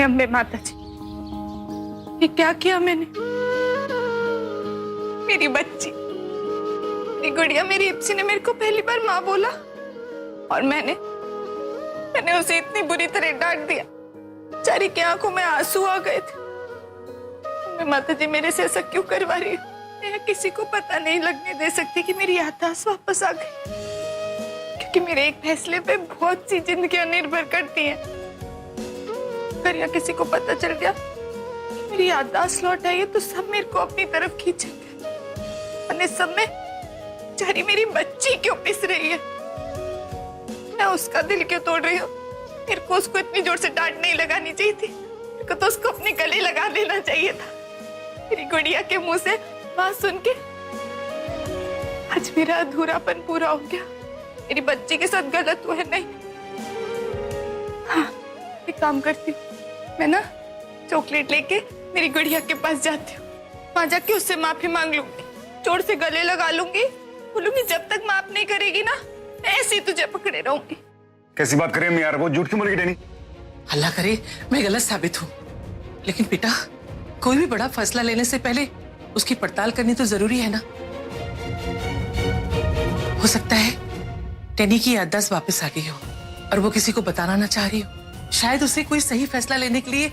अम्बे माता जी, ये क्या किया मैंने? मेरी बच्ची, मेरी गुड़िया, मेरी इप्सी ने मेरे को पहली बार माँ बोला और मैंने उसे इतनी बुरी तरह डांट दिया। बेचारी की आंखों में आंसू आ गए थे। अम्बे माता जी, मेरे से ऐसा क्यों करवा रही हो? मैं किसी को पता नहीं लगने दे सकती कि मेरी याददाश्त वापस आ गई, क्योंकि मेरे एक फैसले पे बहुत सी जिंदगियां निर्भर करती हैं। अगर या किसी को पता चल गया कि मेरी याददाश्त लौट आई है तो सब मेरे को अपनी तरफ खींचेंगे। और इस सब में बेचारी मेरी बच्ची क्यों पिस रही है? मैं उसका दिल क्यों तोड़ रही हूँ? मेरे को उसको इतनी जोर से डांट नहीं लगानी चाहिए थी। मेरे को तो उसको अपने गले लगा देना चाहिए था। मेरी गुड़िया के मुंह से बात सुन के आज मेरा अधूरापन पूरा हो गया। मेरी बच्ची के साथ गलत हुआ है। नहीं, हाँ, एक काम करती हूँ, मैं ना चॉकलेट लेके मेरी गुड़िया के पास जाती हूँ। वहां जाके उससे माफी मांग लूंगी, जोर से गले लगा लूंगी, बोलूंगी जब तक माफ नहीं करेगी ना ऐसे ही तुझे पकड़े रहूंगी। कैसी बात करें यार, वो झूठ क्यों बोलेगी डैनी? अल्लाह करे मैं गलत साबित हूँ, लेकिन बेटा कोई भी बड़ा फैसला लेने से पहले उसकी पड़ताल करनी तो जरूरी है ना। हो सकता है टेनी की याददाश्त वापस आ गई हो और वो किसी को बताना ना चाह रही हो। शायद उसे कोई सही फैसला लेने के लिए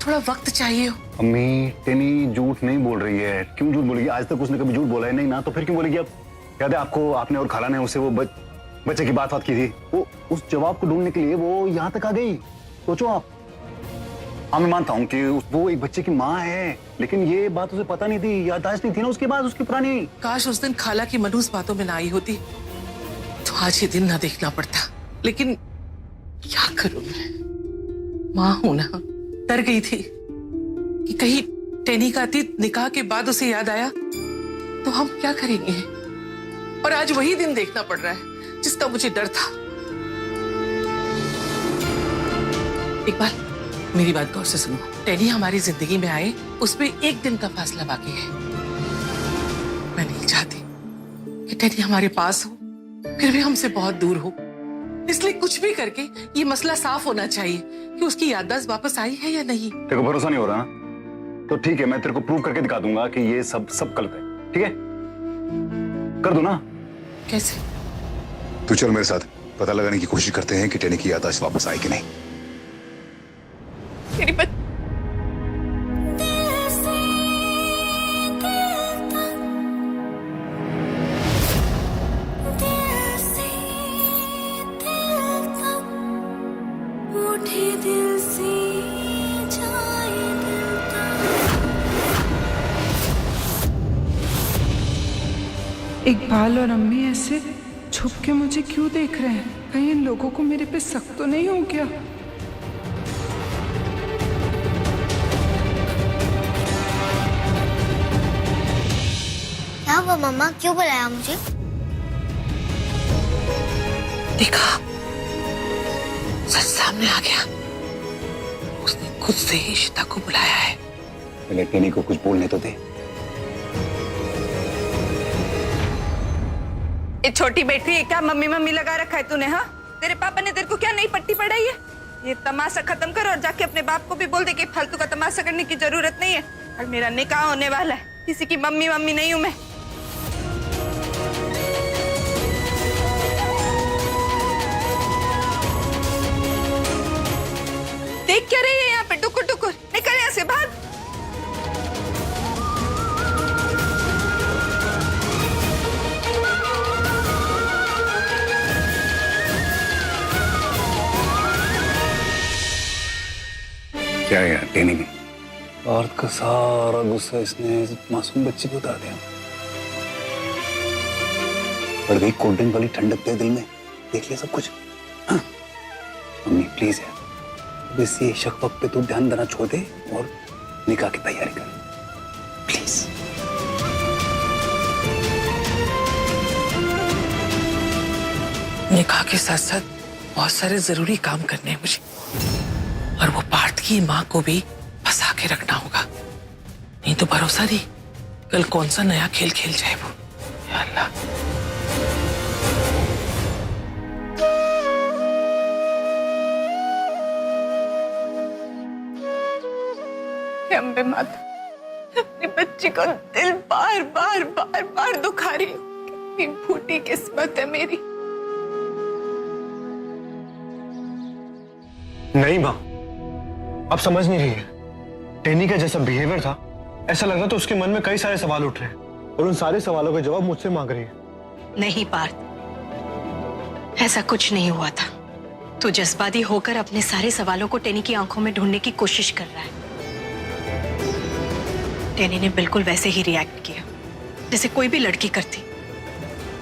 थोड़ा वक्त चाहिए हो। अम्मी, टेनी झूठ नहीं बोल रही है। क्यों झूठ बोलेगी? आज तक उसने कभी झूठ बोला है नहीं ना, तो फिर क्यों बोलेगी अब? याद है आपको, आपने और खाला ने उसे वो बच्चे की बात की थी। वो उस जवाब को ढूंढने के लिए वो यहाँ तक आ गई। सोचो आप। हाँ, मैं मानता हूँ कि वो एक बच्चे की माँ है, लेकिन ये बात उसे पता नहीं थी, याददाश्त नहीं थी ना उसके बाद उसकी पुरानी। काश उस दिन खाला की मनहूस बातों में ना आई होती तो आज ये दिन ना देखना पड़ता। लेकिन क्या करूं मैं, माँ हूं ना। डर गई थी कि कहीं टेनी का अतीत निकाह के बाद उसे याद आया तो हम क्या करेंगे। और आज वही दिन देखना पड़ रहा है जिसका मुझे डर था। एक बार मेरी बात गौर से सुनो। टेनी हमारी जिंदगी में आए उसमें एक दिन का फासला बाकी है। मैं नहीं चाहती कि टेनी हमारे पास हो फिर भी हमसे बहुत दूर हो। इसलिए कुछ भी करके ये मसला साफ होना चाहिए कि उसकी याददाश्त वापस आई है या नहीं। तेरे को भरोसा नहीं हो रहा ना? तो ठीक है, मैं तेरे को प्रूव करके दिखा दूंगा कि ये सब गलत है। ठीक है, कर दो ना। कैसे? तू चल मेरे साथ, पता लगाने की कोशिश करते हैं कि टेनी की याददाश्त वापस आई कि नहीं। मेरी बच्ची इकबाल और अम्मी ऐसे छुप के मुझे क्यों देख रहे हैं? कहीं इन लोगों को मेरे पे शक तो नहीं हो गया? क्या हुआ मम्मा, क्यों बुलाया मुझे? देखा, सच सामने आ गया। उसने खुद से ही इशिता को बुलाया है। पहले टेनी को कुछ बोलने तो दे। ये छोटी बेटी है क्या? मम्मी मम्मी लगा रखा है तूने? हाँ, तेरे पापा ने तेरे को क्या नई पट्टी पढ़ाई है? ये तमाशा खत्म कर और जाके अपने बाप को भी बोल दे कि फालतू का तमाशा करने की जरूरत नहीं है। और मेरा निकाह होने वाला है, किसी की मम्मी मम्मी नहीं हूं मैं। देख क्या रही है यहाँ पे? टुकुर टुकुर, निकल यहाँ से, भाग। क्या है यार टेनी में? औरत का सारा गुस्सा इसने इस मासूम बच्चे को उतार दिया। बढ़ गई कोल्ड ड्रिंक वाली ठंडक तेरे दिल में। देख लिया सब कुछ? हाँ? मम्मी प्लीज यार, अब इस ये शक वक्त पे तू ध्यान देना छोड़ दे और निकाह की तैयारी कर प्लीज। निकाह के साथ साथ बहुत सारे जरूरी काम करने हैं मुझे, और वो पार्थ की माँ को भी फंसा के रखना होगा। नहीं तो भरोसा नहीं कल कौन सा नया खेल खेल जाए वो। या अल्लाह। हे अम्बे माता, अपनी बच्ची को दिल बार बार बार बार दुखा रही हूँ। कितनी फूटी किस्मत है मेरी। नहीं माँ, आप समझ नहीं रही है। टेनी का जैसा बिहेवियर था, ऐसा लग रहा था उसके मन में कई सारे सवाल उठ रहे हैं और उन सारे सवालों के जवाब मुझसे मांग रही है। नहीं पार्थ, ऐसा कुछ नहीं हुआ था। तू जज्बाती होकर अपने सारे सवालों को टेनी की आंखों में ढूंढने की कोशिश कर रहा है। टेनी ने बिल्कुल वैसे ही रिएक्ट किया जैसे कोई भी लड़की करती।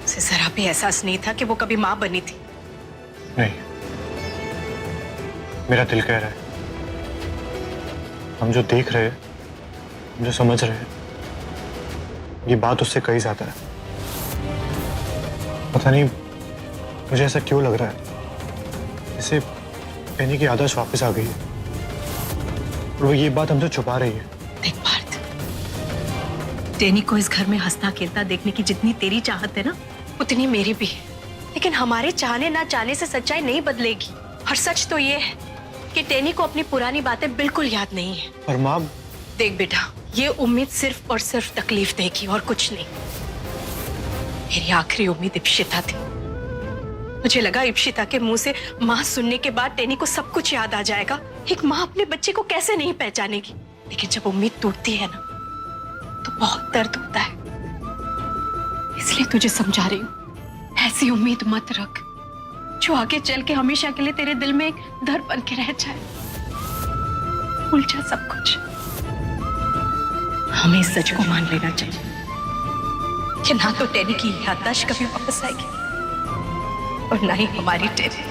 उसे जरा भी एहसास नहीं था कि वो कभी मां बनी थी। नहीं, मेरा दिल कह रहा है, हम जो देख रहे हैं, हम जो समझ रहे हैं, ये बात उससे कहीं ज्यादा है। पता नहीं मुझे ऐसा क्यों लग रहा है, जैसे टेनी की आदर्श वापस आ गई है और वो ये बात हमसे छुपा रही है। देख पार्थ, टेनी को इस घर में हंसता खेलता देखने की जितनी तेरी चाहत है ना, उतनी मेरी भी है। लेकिन हमारे चाहने ना चाहने से सच्चाई नहीं बदलेगी। और सच तो ये है कि टेनी को अपनी पुरानी बातें बिल्कुल याद नहीं है। और माँ, देख बेटा, ये उम्मीद सिर्फ और सिर्फ तकलीफ देगी और कुछ नहीं। मेरी आखिरी उम्मीद इप्शिता थी। मुझे लगा इप्शिता के मुंह से माँ सुनने के बाद टेनी को सब कुछ याद आ जाएगा। एक माँ अपने बच्चे को कैसे नहीं पहचानेगी। लेकिन जब उम्मीद टूटती है ना, तो बहुत दर्द होता है। इसलिए तुझे समझा रही हूँ, ऐसी उम्मीद मत रख जो आगे चल के हमेशा के लिए तेरे दिल में एक डर बन के रह जाए। भूल जा सब कुछ। हमें इस सच को मान लेना चाहिए कि ना तो टेनी की याददाश्त कभी वापस आएगी और ना ही हमारी टेनी।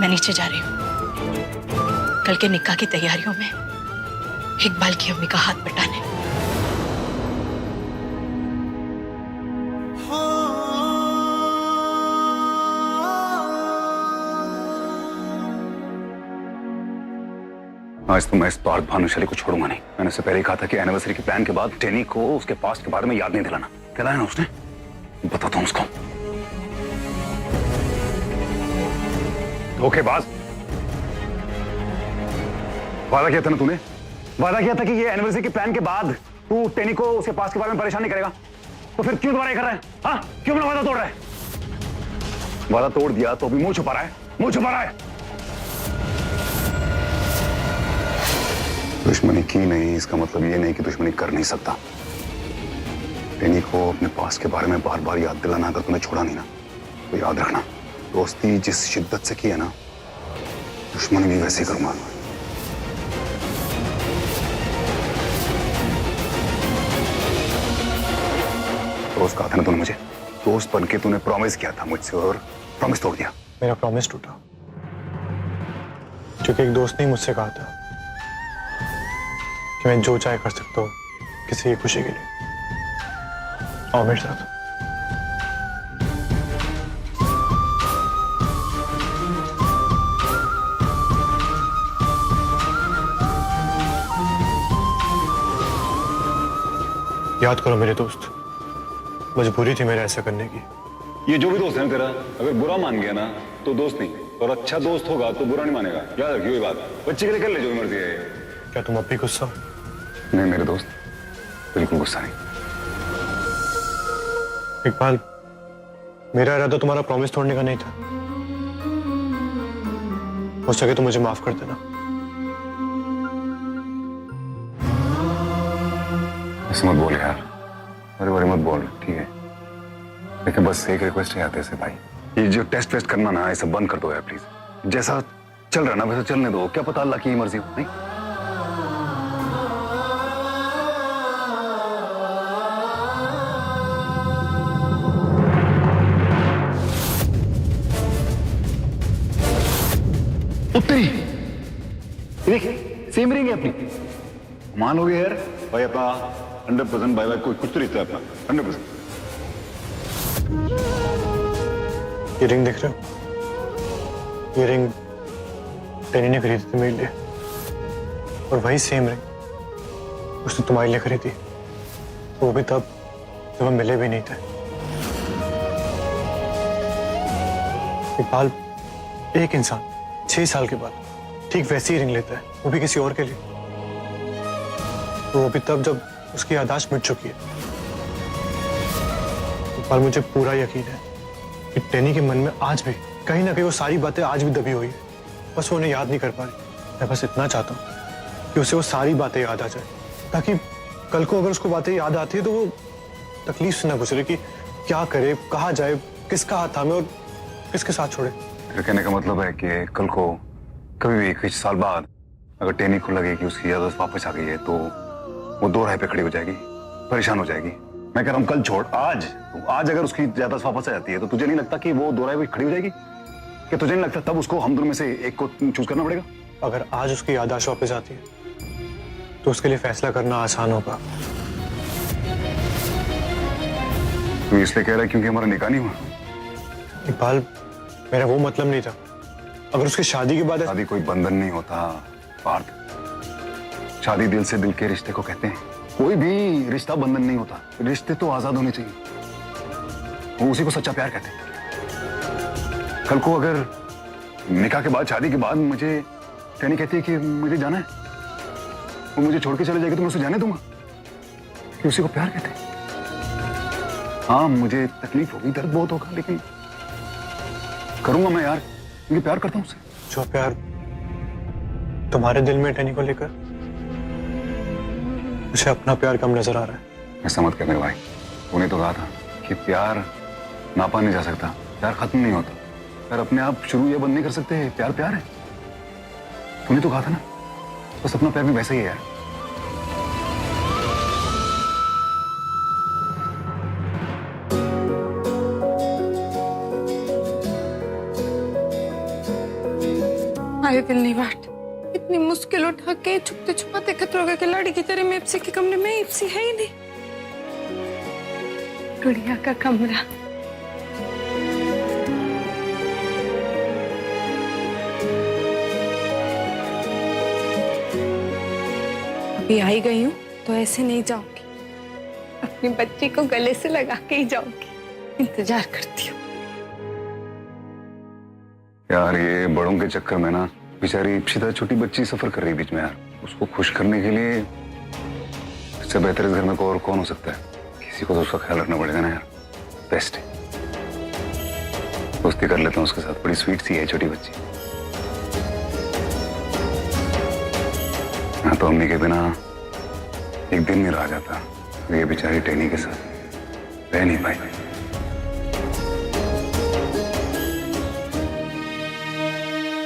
मैं नीचे जा रही हूँ। कल के निकाह की तैयारियों में इकबाल की अम्मी का हाथ बटाने। आज तो मैं इस पार्थ भानुशाली को छोड़ूंगा नहीं। मैंने उससे पहले ही कहा था कि एनिवर्सरी के प्लान के बाद टेनी को उसके पास्ट के बारे में याद नहीं दिलाना। दिलाया ना उसने, बताता हूं उसको। धोखेबाज। वादा किया था ना तूने, वादा किया था कि ये एनिवर्सरी के प्लान के बाद तू टेनी को उसके पास्ट के बारे में परेशान नहीं करेगा। तो फिर क्यों दोबारा कर रहा है? हाँ, क्यों अपना वादा तोड़ रहा है? वादा तोड़ दिया तो अभी मुंह छुपा रहा है, मुंह छुपा रहा है। दुश्मनी की नहीं, इसका मतलब ये नहीं कि दुश्मनी कर नहीं सकता। टेनी को अपने पास के बारे में बार बार याद दिलाना अगर तूने छोड़ा नहीं ना, तो याद रखना, दोस्ती जिस शिद्दत से की है ना, दुश्मनी भी वैसे ही करूंगा। दोस्त कहा था ना तूने मुझे, दोस्त बन के तूने प्रॉमिस किया था मुझसे और प्रॉमिस तोड़ दिया। मेरा प्रॉमिस टूटा क्योंकि एक दोस्त ने मुझसे कहा था कि मैं जो चाहे कर सकता हूँ किसी की खुशी के लिए। आओ मेरे साथ। याद करो मेरे दोस्त, मजबूरी थी मेरे ऐसा करने की। ये जो भी दोस्त है ना तेरा, अगर बुरा मान गया ना तो दोस्त नहीं, और अच्छा दोस्त होगा तो बुरा नहीं मानेगा। याद रखियो ये बात। बच्चे के लिए कर ले जो भी मर्जी है। क्या तुम अब भी गुस्सा हो? नहीं मेरे दोस्त, बिल्कुल गुस्सा नहीं। इकबाल, मेरा इरादा तुम्हारा प्रॉमिस तोड़ने का नहीं था। हो सके तो मुझे माफ कर देना। ऐसे मत बोल यार, अरे बड़े मत बोल, ठीक है? लेकिन बस एक रिक्वेस्ट है आते से भाई, ये जो टेस्ट वेस्ट करना ना, ये सब बंद कर दो यार प्लीज। जैसा चल रहा ना वैसा चलने दो, क्या पता अल्लाह की मर्जी हो। नहीं उत्तरी देख, सेम रिंग है अपनी। मान हो गया यार भाई अपना 100% भाई भाई कुछ तो रिश्ता है अपना 100%। ये रिंग देख रहे हो? ये रिंग टेनी ने खरीदी थी मेरे लिए, और वही सेम रिंग उसने तुम्हारे लिए खरीदी, वो भी तब जब हम मिले भी नहीं थे। इकबाल, एक इंसान 6 साल के बाद ठीक वैसी ही रिंग लेता है, वो भी किसी और के लिए। तो वो भी तब जब उसकी याददाश्त मिट चुकी है। पर मुझे पूरा यकीन है कि टेनी के मन में आज भी कहीं ना कहीं वो सारी बातें आज भी दबी हुई है, बस वो उन्हें याद नहीं कर पा रही। मैं बस इतना चाहता हूँ कि उसे वो सारी बातें याद आ जाए, ताकि कल को अगर उसको बातें याद आती है तो वो तकलीफ से ना गुजरे कि क्या करे, कहाँ जाए, किसका हाथ थामे और किसके साथ छोड़े। तेरे कहने का मतलब है कि कल को कभी भी कुछ साल बाद अगर टेनी को लगे कि उसकी याददाश्त वापस आ गई है तो वो दो राह पे खड़ी हो जाएगी, परेशान हो जाएगी। मैं कह रहा हूँ कल छोड़, आज अगर उसकी याददाश्त वापस आ जाती है तो तुझे नहीं लगता कि वो दो राह पे खड़ी हो जाएगी? कि तुझे नहीं लगता तब उसको हम दोनों में से एक को चूज करना पड़ेगा? अगर आज उसकी याददाश्त वापस आती है तो उसके लिए फैसला करना आसान होगा। तू इसलिए कह रहा है क्योंकि हमारा निकाह नहीं हुआ? इकबाल, मेरा वो मतलब नहीं था। अगर उसकी शादी के बाद शादी कोई बंधन नहीं होता पार्थ। शादी दिल से दिल के रिश्ते को कहते हैं। कोई भी रिश्ता बंधन नहीं होता, रिश्ते तो आजाद होने चाहिए, वो उसी को सच्चा प्यार कहते हैं। कल को अगर निकाह के बाद, शादी के बाद मुझे टेनी कहती है कि मुझे जाना है, वो मुझे छोड़ के चले जाएगी तो मैं उसे जाने दूंगा कि उसी को प्यार कहते हैं। हाँ, मुझे तकलीफ होगी, दर्द बहुत होगा, लेकिन करूंगा मैं यार, क्योंकि प्यार करता हूं उससे। जो प्यार तुम्हारे दिल में टेनी को लेकर, मुझे अपना प्यार कम नजर आ रहा है। ऐसा मत कर मेरे भाई, तूने तो कहा था कि प्यार नापा नहीं जा सकता, प्यार खत्म नहीं होता, प्यार अपने आप शुरू या बंद नहीं कर सकते, प्यार प्यार है। तूने तो कहा था ना, बस अपना प्यार भी वैसा ही है यार। आए दिल नहीं बाट, इतनी मुश्किल उठा के छुपते छुपाते खतरों के खिलाड़ी की तरह में इप्सी के कमरे में इप्सी है ही नहीं। गुड़िया का कमरा, अभी आई गई हूँ तो ऐसे नहीं जाऊंगी, अपनी बच्ची को गले से लगा के ही जाऊंगी। इंतजार करती हूँ। यार ये बड़ों के चक्कर में ना बेचारी इप्सिता छोटी बच्ची सफर कर रही बीच में यार, उसको खुश करने के लिए इससे बेहतर इस घर में और कौन हो सकता है? किसी को तो उसका ख्याल रखना पड़ेगा ना यार। बेस्ट है, दोस्ती कर लेता हूँ उसके साथ, बड़ी स्वीट सी है छोटी बच्ची। हाँ, तो अम्मी के बिना एक दिन नहीं रहा जाता, ये बेचारी टेनी के साथ रह नहीं पाई।